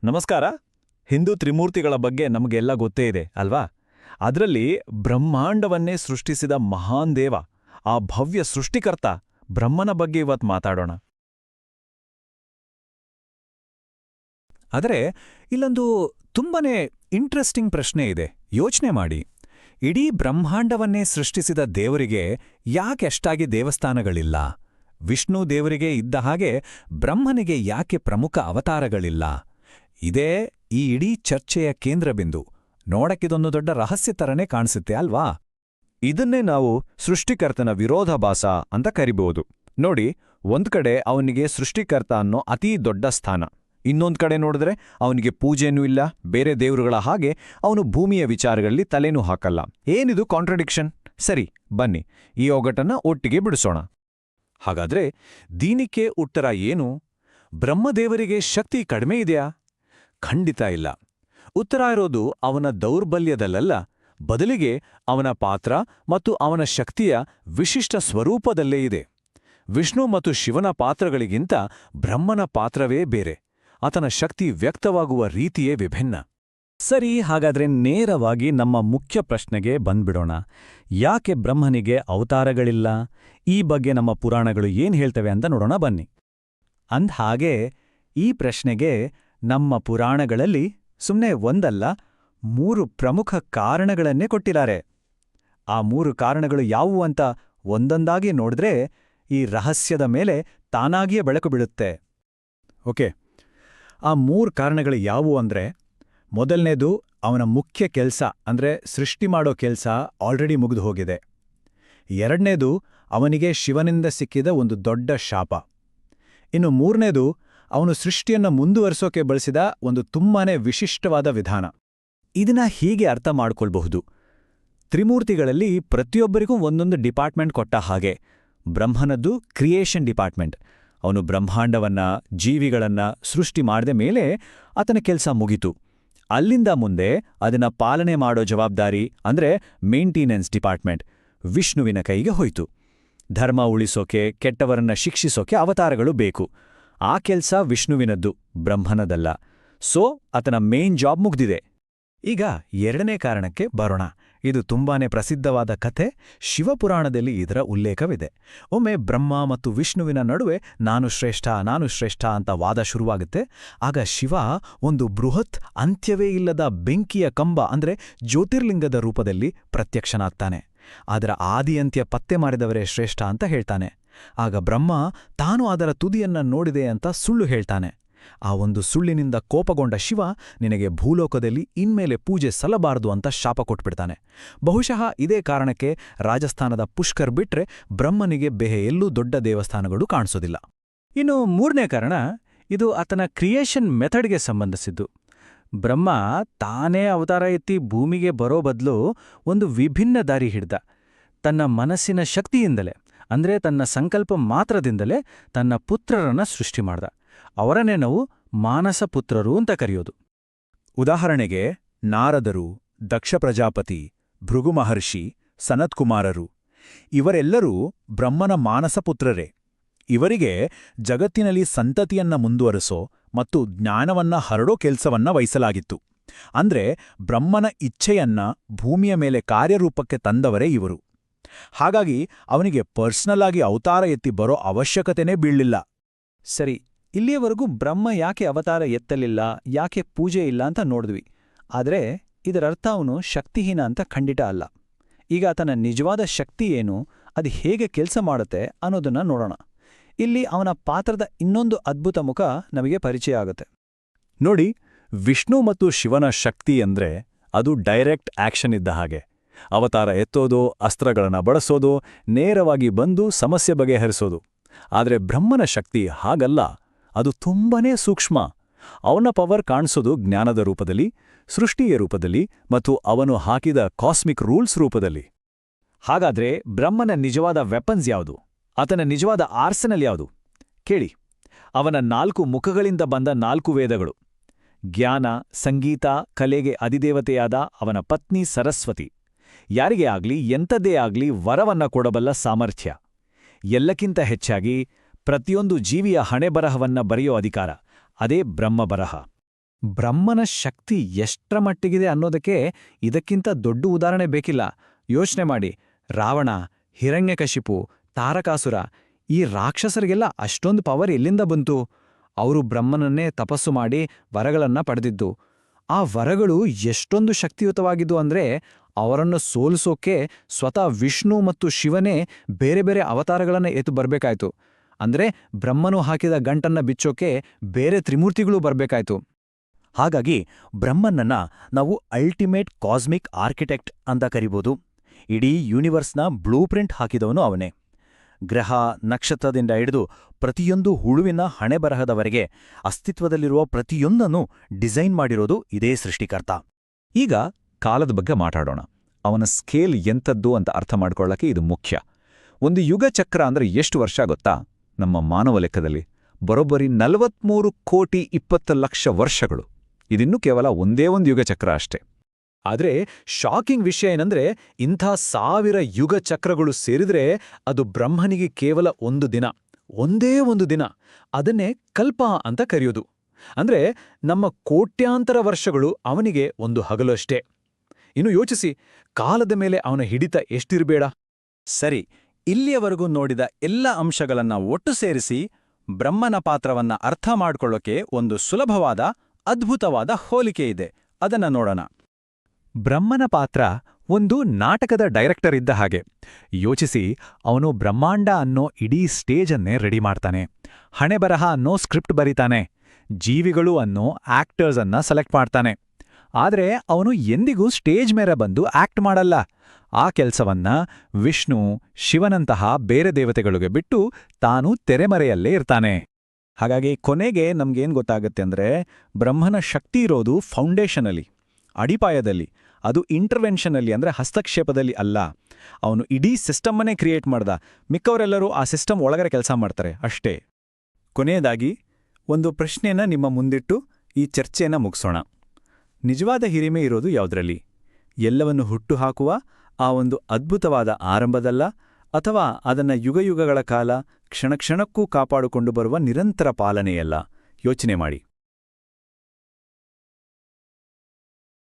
ನಮಸ್ಕಾರ. ಹಿಂದೂ ತ್ರಿಮೂರ್ತಿಗಳ ಬಗ್ಗೆ ನಮಗೆಲ್ಲ ಗೊತ್ತೇ ಇದೆ ಅಲ್ವಾ? ಅದರಲ್ಲಿ ಬ್ರಹ್ಮಾಂಡವನ್ನೇ ಸೃಷ್ಟಿಸಿದ ಮಹಾನ್ ದೇವ, ಆ ಭವ್ಯ ಸೃಷ್ಟಿಕರ್ತ ಬ್ರಹ್ಮನ ಬಗ್ಗೆ ಇವತ್ತು ಮಾತಾಡೋಣ. ಆದರೆ ಇಲ್ಲೊಂದು ತುಂಬಾನೇ ಇಂಟ್ರೆಸ್ಟಿಂಗ್ ಪ್ರಶ್ನೆ ಇದೆ. ಯೋಚನೆ ಮಾಡಿ, ಇಡೀ ಬ್ರಹ್ಮಾಂಡವನ್ನೇ ಸೃಷ್ಟಿಸಿದ ದೇವರಿಗೆ ಯಾಕೆ ಅಷ್ಟಾಗಿ ದೇವಸ್ಥಾನಗಳಿಲ್ಲ? ವಿಷ್ಣು ದೇವರಿಗೆ ಇದ್ದ ಹಾಗೆ ಬ್ರಹ್ಮನಿಗೆ ಯಾಕೆ ಪ್ರಮುಖ ಅವತಾರಗಳಿಲ್ಲ? ಇದೇ ಈ ಇಡೀ ಚರ್ಚೆಯ ಕೇಂದ್ರಬಿಂದು. ನೋಡಕ್ಕಿದೊಂದು ದೊಡ್ಡ ರಹಸ್ಯ ತರನೇ ಕಾಣಿಸುತ್ತೆ ಅಲ್ವಾ? ಇದನ್ನೇ ನಾವು ಸೃಷ್ಟಿಕರ್ತನ ವಿರೋಧಾಭಾಸ ಅಂತ ಕರಿಬಹುದು. ನೋಡಿ, ಒಂದ್ ಕಡೆ ಅವನಿಗೆ ಸೃಷ್ಟಿಕರ್ತ ಅನ್ನೋ ಅತೀ ದೊಡ್ಡ ಸ್ಥಾನ, ಇನ್ನೊಂದ್ ಕಡೆ ನೋಡಿದ್ರೆ ಅವನಿಗೆ ಪೂಜೆನೂ ಇಲ್ಲ, ಬೇರೆ ದೇವರುಗಳ ಹಾಗೆ ಅವನು ಭೂಮಿಯ ವಿಚಾರಗಳಲ್ಲಿ ತಲೆನೂ ಹಾಕಲ್ಲ. ಏನಿದು ಕಾಂಟ್ರಡಿಕ್ಷನ್? ಸರಿ, ಬನ್ನಿ ಈ ಒಗಟನ್ನ ಒಟ್ಟಿಗೆ ಬಿಡಿಸೋಣ. ಹಾಗಾದ್ರೆ ದೀನಿಕ್ಕೆ ಉತ್ತರ ಏನು? ಬ್ರಹ್ಮದೇವರಿಗೆ ಶಕ್ತಿ ಕಡಿಮೆ ಇದೆಯಾ? ಖಂಡಿತ ಇಲ್ಲ. ಉತ್ತರ ಇರೋದು ಅವನ ದೌರ್ಬಲ್ಯದಲ್ಲ, ಬದಲಿಗೆ ಅವನ ಪಾತ್ರ ಮತ್ತು ಅವನ ಶಕ್ತಿಯ ವಿಶಿಷ್ಟ ಸ್ವರೂಪದಲ್ಲೇ ಇದೆ. ವಿಷ್ಣು ಮತ್ತು ಶಿವನ ಪಾತ್ರಗಳಿಗಿಂತ ಬ್ರಹ್ಮನ ಪಾತ್ರವೇ ಬೇರೆ. ಆತನ ಶಕ್ತಿ ವ್ಯಕ್ತವಾಗುವ ರೀತಿಯೇ ವಿಭಿನ್ನ. ಸರಿ, ಹಾಗಾದ್ರೆ ನೇರವಾಗಿ ನಮ್ಮ ಮುಖ್ಯ ಪ್ರಶ್ನೆಗೆ ಬಂದ್ಬಿಡೋಣ. ಯಾಕೆ ಬ್ರಹ್ಮನಿಗೆ ಅವತಾರಗಳಿಲ್ಲ? ಈ ಬಗ್ಗೆ ನಮ್ಮ ಪುರಾಣಗಳು ಏನ್ ಹೇಳ್ತವೆ ಅಂತ ನೋಡೋಣ ಬನ್ನಿ. ಅಂದ್ಹಾಗೆ ಈ ಪ್ರಶ್ನೆಗೆ ನಮ್ಮ ಪುರಾಣಗಳಲ್ಲಿ ಸುಮ್ಮನೆ ಒಂದಲ್ಲ, 3 ಪ್ರಮುಖ ಕಾರಣಗಳನ್ನೇ ಕೊಟ್ಟಿದ್ದಾರೆ. ಆ 3 ಕಾರಣಗಳು ಯಾವುವು ಅಂತ ಒಂದೊಂದಾಗಿ ನೋಡಿದ್ರೆ ಈ ರಹಸ್ಯದ ಮೇಲೆ ತಾನಾಗಿಯೇ ಬೆಳಕು ಬೀಳುತ್ತೆ. ಓಕೆ, ಆ 3 ಕಾರಣಗಳು ಯಾವುವು ಅಂದ್ರೆ, ಮೊದಲನೇದು ಅವನ ಮುಖ್ಯ ಕೆಲಸ ಅಂದ್ರೆ ಸೃಷ್ಟಿ ಮಾಡೋ ಕೆಲಸ ಆಲ್ರೆಡಿ ಮುಗಿದು ಹೋಗಿದೆ. ಎರಡನೇದು ಅವನಿಗೆ ಶಿವನಿಂದ ಸಿಕ್ಕಿದ ಒಂದು ದೊಡ್ಡ ಶಾಪ. ಇನ್ನು ಮೂರನೇದು ಅವನು ಸೃಷ್ಟಿಯನ್ನು ಮುಂದುವರಿಸೋಕೆ ಬಳಸಿದ ಒಂದು ತುಂಬಾನೇ ವಿಶಿಷ್ಟವಾದ ವಿಧಾನ. ಇದನ್ನ ಹೀಗೆ ಅರ್ಥ ಮಾಡ್ಕೊಳ್ಬಹುದು. ತ್ರಿಮೂರ್ತಿಗಳಲ್ಲಿ ಪ್ರತಿಯೊಬ್ಬರಿಗೂ ಒಂದೊಂದು ಡಿಪಾರ್ಟ್ಮೆಂಟ್ ಕೊಟ್ಟ ಹಾಗೆ ಬ್ರಹ್ಮನದ್ದು ಕ್ರಿಯೇಷನ್ ಡಿಪಾರ್ಟ್ಮೆಂಟ್. ಅವನು ಬ್ರಹ್ಮಾಂಡವನ್ನ, ಜೀವಿಗಳನ್ನ ಸೃಷ್ಟಿ ಮಾಡಿದ ಮೇಲೆ ಆತನ ಕೆಲಸ ಮುಗೀತು. ಅಲ್ಲಿಂದ ಮುಂದೆ ಅದನ್ನ ಪಾಲನೆ ಮಾಡೋ ಜವಾಬ್ದಾರಿ ಅಂದ್ರೆ ಮೇಂಟೆನೆನ್ಸ್ ಡಿಪಾರ್ಟ್ಮೆಂಟ್ ವಿಷ್ಣುವಿನ ಕೈಗೆ ಹೋಯ್ತು. ಧರ್ಮ ಉಳಿಸೋಕೆ, ಕೆಟ್ಟವರನ್ನ ಶಿಕ್ಷಿಸೋಕೆ ಅವತಾರಗಳು ಬೇಕು. ಆ ಕೆಲ್ಸ ವಿಷ್ಣುವಿನದ್ದು, ಬ್ರಹ್ಮನದಲ್ಲ. ಸೊ ಆತನ ಮೇನ್ ಜಾಬ್ ಮುಗ್ದಿದೆ. ಈಗ ಎರಡನೇ ಕಾರಣಕ್ಕೆ ಬರೋಣ. ಇದು ತುಂಬಾನೇ ಪ್ರಸಿದ್ಧವಾದ ಕಥೆ. ಶಿವಪುರಾಣದಲ್ಲಿ ಇದರ ಉಲ್ಲೇಖವಿದೆ. ಒಮ್ಮೆ ಬ್ರಹ್ಮ ಮತ್ತು ವಿಷ್ಣುವಿನ ನಡುವೆ ನಾನು ಶ್ರೇಷ್ಠ ಅಂತ ವಾದ ಶುರುವಾಗುತ್ತೆ. ಆಗ ಶಿವ ಒಂದು ಬೃಹತ್, ಅಂತ್ಯವೇ ಇಲ್ಲದ ಬೆಂಕಿಯ ಕಂಬ ಅಂದ್ರೆ ಜ್ಯೋತಿರ್ಲಿಂಗದ ರೂಪದಲ್ಲಿ ಪ್ರತ್ಯಕ್ಷನಾಗ್ತಾನೆ. ಅದರ ಆದಿಯಂತ್ಯ ಪತ್ತೆ ಮಾಡಿದವರೇ ಶ್ರೇಷ್ಠ ಅಂತ ಹೇಳ್ತಾನೆ. ಆಗ ಬ್ರಹ್ಮ ತಾನು ಅದರ ತುದಿಯನ್ನ ನೋಡಿದೆ ಅಂತ ಸುಳ್ಳು ಹೇಳ್ತಾನೆ. ಆ ಒಂದು ಸುಳ್ಳಿನಿಂದ ಕೋಪಗೊಂಡ ಶಿವ ನಿನಗೆ ಭೂಲೋಕದಲ್ಲಿ ಇನ್ಮೇಲೆ ಪೂಜೆ ಸಲ್ಲಬಾರದು ಅಂತ ಶಾಪ ಕೊಟ್ಬಿಡ್ತಾನೆ. ಬಹುಶಃ ಇದೇ ಕಾರಣಕ್ಕೆ ರಾಜಸ್ಥಾನದ ಪುಷ್ಕರ್ ಬಿಟ್ರೆ ಬ್ರಹ್ಮನಿಗೆ ಬೇರೆ ಎಲ್ಲೂ ದೊಡ್ಡ ದೇವಸ್ಥಾನಗಳು ಕಾಣಿಸೋದಿಲ್ಲ. ಇನ್ನು ಮೂರನೇ ಕಾರಣ, ಇದು ಆತನ ಕ್ರಿಯೇಷನ್ ಮೆಥಡ್ಗೆ ಸಂಬಂಧಿಸಿದ್ದು. ಬ್ರಹ್ಮ ತಾನೇ ಅವತಾರ ಎತ್ತಿ ಭೂಮಿಗೆ ಬರೋ ಬದಲು ಒಂದು ವಿಭಿನ್ನ ದಾರಿ ಹಿಡ್ದ. ತನ್ನ ಮನಸ್ಸಿನ ಶಕ್ತಿಯಿಂದಲೇ, ಅಂದ್ರೆ ತನ್ನ ಸಂಕಲ್ಪ ಮಾತ್ರದಿಂದಲೇ ತನ್ನ ಪುತ್ರರನ್ನ ಸೃಷ್ಟಿ ಮಾಡ್ದ. ಅವರನ್ನೇ ನಾವು ಮಾನಸ ಪುತ್ರರು ಅಂತ ಕರೆಯೋದು. ಉದಾಹರಣೆಗೆ ನಾರದರು, ದಕ್ಷ ಪ್ರಜಾಪತಿ, ಭೃಗು ಮಹರ್ಷಿ, ಸನತ್ಕುಮಾರರು ಇವರೆಲ್ಲರೂ ಬ್ರಹ್ಮನ ಮಾನಸಪುತ್ರರೇ. ಇವರಿಗೆ ಜಗತ್ತಿನಲ್ಲಿ ಸಂತತಿಯನ್ನ ಮುಂದುವರಿಸೋ ಮತ್ತು ಜ್ಞಾನವನ್ನ ಹರಡೋ ಕೆಲ್ಸವನ್ನ ವಹಿಸಲಾಗಿತ್ತು. ಅಂದ್ರೆ ಬ್ರಹ್ಮನ ಇಚ್ಛೆಯನ್ನ ಭೂಮಿಯ ಮೇಲೆ ಕಾರ್ಯರೂಪಕ್ಕೆ ತಂದವರೇ ಇವರು. ಹಾಗಾಗಿ ಅವನಿಗೆ ಪರ್ಸನಲ್ ಆಗಿ ಅವತಾರ ಎತ್ತಿ ಬರೋ ಅವಶ್ಯಕತೆನೇ ಬೀಳಲಿಲ್ಲ. ಸರಿ, ಇಲ್ಲಿಯವರೆಗೂ ಬ್ರಹ್ಮ ಯಾಕೆ ಅವತಾರ ಎತ್ತಲಿಲ್ಲ, ಯಾಕೆ ಪೂಜೆ ಇಲ್ಲ ಅಂತ ನೋಡಿದ್ವಿ. ಆದರೆ ಇದರರ್ಥ ಅವನು ಶಕ್ತಿಹೀನ ಅಂತ ಖಂಡಿತ ಅಲ್ಲ. ಈಗ ಆತನ ನಿಜವಾದ ಶಕ್ತಿ ಏನು, ಅದು ಹೇಗೆ ಕೆಲಸ ಮಾಡುತ್ತೆ ಅನ್ನೋದನ್ನ ನೋಡೋಣ. ಇಲ್ಲಿ ಅವನ ಪಾತ್ರದ ಇನ್ನೊಂದು ಅದ್ಭುತ ಮುಖ ನಮಗೆ ಪರಿಚಯ ಆಗುತ್ತೆ. ನೋಡಿ, ವಿಷ್ಣು ಮತ್ತು ಶಿವನ ಶಕ್ತಿ ಅಂದ್ರೆ ಅದು ಡೈರೆಕ್ಟ್ ಆಕ್ಷನ್ ಇದ್ದ ಹಾಗೆ. ಅವತಾರ ಎತ್ತೋದು, ಅಸ್ತ್ರಗಳನ್ನ ಬಳಸೋದು, ನೇರವಾಗಿ ಬಂದು ಸಮಸ್ಯೆ ಬಗೆಹರಿಸೋದು. ಆದರೆ ಬ್ರಹ್ಮನ ಶಕ್ತಿ ಹಾಗಲ್ಲ. ಅದು ತುಂಬಾನೇ ಸೂಕ್ಷ್ಮ. ಅವನ ಪವರ್ ಕಾಣಿಸೋದು ಜ್ಞಾನದ ರೂಪದಲ್ಲಿ, ಸೃಷ್ಟಿಯ ರೂಪದಲ್ಲಿ ಮತ್ತು ಅವನು ಹಾಕಿದ ಕಾಸ್ಮಿಕ್ ರೂಲ್ಸ್ ರೂಪದಲ್ಲಿ. ಹಾಗಾದ್ರೆ ಬ್ರಹ್ಮನ ನಿಜವಾದ ವೆಪನ್ಸ್ ಯಾವುದು? ಆತನ ನಿಜವಾದ ಆರ್ಸೆನಲ್ ಯಾವುದು? ಕೇಳಿ, ಅವನ 4 ಮುಖಗಳಿಂದ ಬಂದ 4 ವೇದಗಳು, ಜ್ಞಾನ, ಸಂಗೀತ, ಕಲೆಗೆ ಅಧಿದೇವತೆಯಾದ ಅವನ ಪತ್ನಿ ಸರಸ್ವತಿ, ಯಾರಿಗೇ ಆಗ್ಲಿ ಎಂಥದ್ದೇ ಆಗ್ಲಿ ವರವನ್ನ ಕೊಡಬಲ್ಲ ಸಾಮರ್ಥ್ಯ, ಎಲ್ಲಕ್ಕಿಂತ ಹೆಚ್ಚಾಗಿ ಪ್ರತಿಯೊಂದು ಜೀವಿಯ ಹಣೆಬರಹವನ್ನ ಬರೆಯೋ ಅಧಿಕಾರ, ಅದೇ ಬ್ರಹ್ಮಬರಹ. ಬ್ರಹ್ಮನ ಶಕ್ತಿ ಎಷ್ಟರ ಮಟ್ಟಿಗಿದೆ ಅನ್ನೋದಕ್ಕೆ ಇದಕ್ಕಿಂತ ದೊಡ್ಡ ಉದಾಹರಣೆ ಬೇಕಿಲ್ಲ. ಯೋಚನೆ ಮಾಡಿ, ರಾವಣ, ಹಿರಣ್ಯಕಶಿಪು, ತಾರಕಾಸುರ ಈ ರಾಕ್ಷಸರಿಗೆಲ್ಲ ಅಷ್ಟೊಂದು ಪವರ್ ಎಲ್ಲಿಂದ ಬಂತು? ಅವರು ಬ್ರಹ್ಮನನ್ನೇ ತಪಸ್ಸು ಮಾಡಿ ವರಗಳನ್ನ ಪಡೆದಿದ್ದು. ಆ ವರಗಳು ಎಷ್ಟೊಂದು ಶಕ್ತಿಯುತವಾಗಿದ್ದು ಅಂದ್ರೆ ಅವರನ್ನು ಸೋಲಿಸೋಕೆ ಸ್ವತಃ ವಿಷ್ಣು ಮತ್ತು ಶಿವನೇ ಬೇರೆ ಬೇರೆ ಅವತಾರಗಳನ್ನ ಎತ್ತು ಬರ್ಬೇಕಾಯ್ತು. ಅಂದ್ರೆ ಬ್ರಹ್ಮನು ಹಾಕಿದ ಗಂಟನ್ನ ಬಿಚ್ಚೋಕೆ ಬೇರೆ ತ್ರಿಮೂರ್ತಿಗಳೂ ಬರ್ಬೇಕಾಯ್ತು. ಹಾಗಾಗಿ ಬ್ರಹ್ಮನ್ನನ್ನ ನಾವು ಅಲ್ಟಿಮೇಟ್ ಕಾಸ್ಮಿಕ್ ಆರ್ಕಿಟೆಕ್ಟ್ ಅಂತ ಕರಿಬೋದು. ಇಡೀ ಯೂನಿವರ್ಸ್ನ ಬ್ಲೂ ಪ್ರಿಂಟ್ ಹಾಕಿದವನು ಅವನೇ. ಗ್ರಹ, ನಕ್ಷತ್ರದಿಂದ ಹಿಡಿದು ಪ್ರತಿಯೊಂದು ಹುಳುವಿನ ಹಣೆಬರಹದವರೆಗೆ ಅಸ್ತಿತ್ವದಲ್ಲಿರುವ ಪ್ರತಿಯೊಂದನ್ನು ಡಿಸೈನ್ ಮಾಡಿರೋದು ಇದೇ ಸೃಷ್ಟಿಕರ್ತ. ಈಗ ಕಾಲದ ಬಗ್ಗೆ ಮಾತಾಡೋಣ. ಅವನ ಸ್ಕೇಲ್ ಎಂಥದ್ದು ಅಂತ ಅರ್ಥ ಮಾಡ್ಕೊಳ್ಳಕ್ಕೆ ಇದು ಮುಖ್ಯ. ಒಂದು ಯುಗ ಚಕ್ರ ಅಂದ್ರೆ ಎಷ್ಟು ವರ್ಷ ಗೊತ್ತಾ? ನಮ್ಮ ಮಾನವ ಲೆಕ್ಕದಲ್ಲಿ ಬರೋಬ್ಬರಿ 43,20,00,000 ವರ್ಷಗಳು. ಇದಿನ್ನೂ ಕೇವಲ ಒಂದೇ ಒಂದು ಯುಗ ಚಕ್ರ ಅಷ್ಟೇ. ಆದ್ರೆ ಶಾಕಿಂಗ್ ವಿಷಯ ಏನಂದ್ರೆ ಇಂಥ 1000 ಯುಗ ಚಕ್ರಗಳು ಸೇರಿದ್ರೆ ಅದು ಬ್ರಹ್ಮನಿಗೆ ಕೇವಲ ಒಂದು ದಿನ, ಒಂದೇ ಒಂದು ದಿನ. ಅದನ್ನೇ ಕಲ್ಪ ಅಂತ ಕರೆಯೋದು. ಅಂದ್ರೆ ನಮ್ಮ ಕೋಟ್ಯಾಂತರ ವರ್ಷಗಳು ಅವನಿಗೆ ಒಂದು ಹಗಲು ಅಷ್ಟೇ. ಇನ್ನು ಯೋಚಿಸಿ, ಕಾಲದ ಮೇಲೆ ಅವನ ಹಿಡಿತ ಎಷ್ಟಿರಬೇಡ. ಸರಿ, ಇಲ್ಲಿಯವರೆಗೂ ನೋಡಿದ ಎಲ್ಲ ಅಂಶಗಳನ್ನ ಒಟ್ಟು ಸೇರಿಸಿ ಬ್ರಹ್ಮನ ಪಾತ್ರವನ್ನ ಅರ್ಥ ಮಾಡ್ಕೊಳ್ಳೋಕೆ ಒಂದು ಸುಲಭವಾದ, ಅದ್ಭುತವಾದ ಹೋಲಿಕೆ ಇದೆ. ಅದನ್ನ ನೋಡೋಣ. ಬ್ರಹ್ಮನ ಪಾತ್ರ ಒಂದು ನಾಟಕದ ಡೈರೆಕ್ಟರ್ ಇದ್ದ ಹಾಗೆ. ಯೋಚಿಸಿ, ಅವನು ಬ್ರಹ್ಮಾಂಡ ಅನ್ನೋ ಇಡೀ ಸ್ಟೇಜನ್ನೇ ರೆಡಿ ಮಾಡ್ತಾನೆ, ಹಣೆಬರಹ ಅನ್ನೋ ಸ್ಕ್ರಿಪ್ಟ್ ಬರೀತಾನೆ, ಜೀವಿಗಳು ಅನ್ನೋ ಆಕ್ಟರ್ಸ್ ಅನ್ನ ಸೆಲೆಕ್ಟ್ ಮಾಡ್ತಾನೆ. ಆದ್ರೆ ಅವನು ಎಂದಿಗೂ ಸ್ಟೇಜ್ ಮೇಲೆ ಬಂದು ಆಕ್ಟ್ ಮಾಡಲ್ಲ. ಆ ಕೆಲ್ಸವನ್ನ ವಿಷ್ಣು, ಶಿವನಂತಹ ಬೇರೆ ದೇವತೆಗಳಿಗೆ ಬಿಟ್ಟು ತಾನು ತೆರೆಮರೆಯಲ್ಲೇ ಇರ್ತಾನೆ. ಹಾಗಾಗಿ ಕೊನೆಗೆ ನಮ್ಗೇನ್ ಗೊತ್ತಾಗುತ್ತೆ ಅಂದ್ರೆ, ಬ್ರಹ್ಮನ ಶಕ್ತಿ ಇರೋದು ಫೌಂಡೇಶನಲ್ಲಿ, ಅಡಿಪಾಯದಲ್ಲಿ. ಅದು ಇಂಟರ್ವೆನ್ಷನಲ್ಲಿ ಅಂದ್ರೆ ಹಸ್ತಕ್ಷೇಪದಲ್ಲಿ ಅಲ್ಲ. ಅವನು ಇಡೀ ಸಿಸ್ಟಮ್ಮನ್ನೇ ಕ್ರಿಯೇಟ್ ಮಾಡ್ದ, ಮಿಕ್ಕವರೆಲ್ಲರೂ ಆ ಸಿಸ್ಟಮ್ ಒಳಗಡೆ ಕೆಲಸ ಮಾಡ್ತಾರೆ ಅಷ್ಟೇ. ಕೊನೆಯದಾಗಿ ಒಂದು ಪ್ರಶ್ನೆನ ನಿಮ್ಮ ಮುಂದಿಟ್ಟು ಈ ಚರ್ಚೆಯನ್ನ ಮುಗಿಸೋಣ. ನಿಜವಾದ ಹಿರಿಮೆ ಇರೋದು ಯಾವುದ್ರಲ್ಲಿ? ಎಲ್ಲವನ್ನು ಹುಟ್ಟುಹಾಕುವ ಆ ಒಂದು ಅದ್ಭುತವಾದ ಆರಂಭದಲ್ಲ, ಅಥವಾ ಅದನ್ನ ಯುಗಯುಗಗಳ ಕಾಲ ಕ್ಷಣಕ್ಷಣಕ್ಕೂ ಕಾಪಾಡಿಕೊಂಡು ಬರುವ ನಿರಂತರ ಪಾಲನೆಯಲ್ಲ? ಯೋಚನೆ ಮಾಡಿ.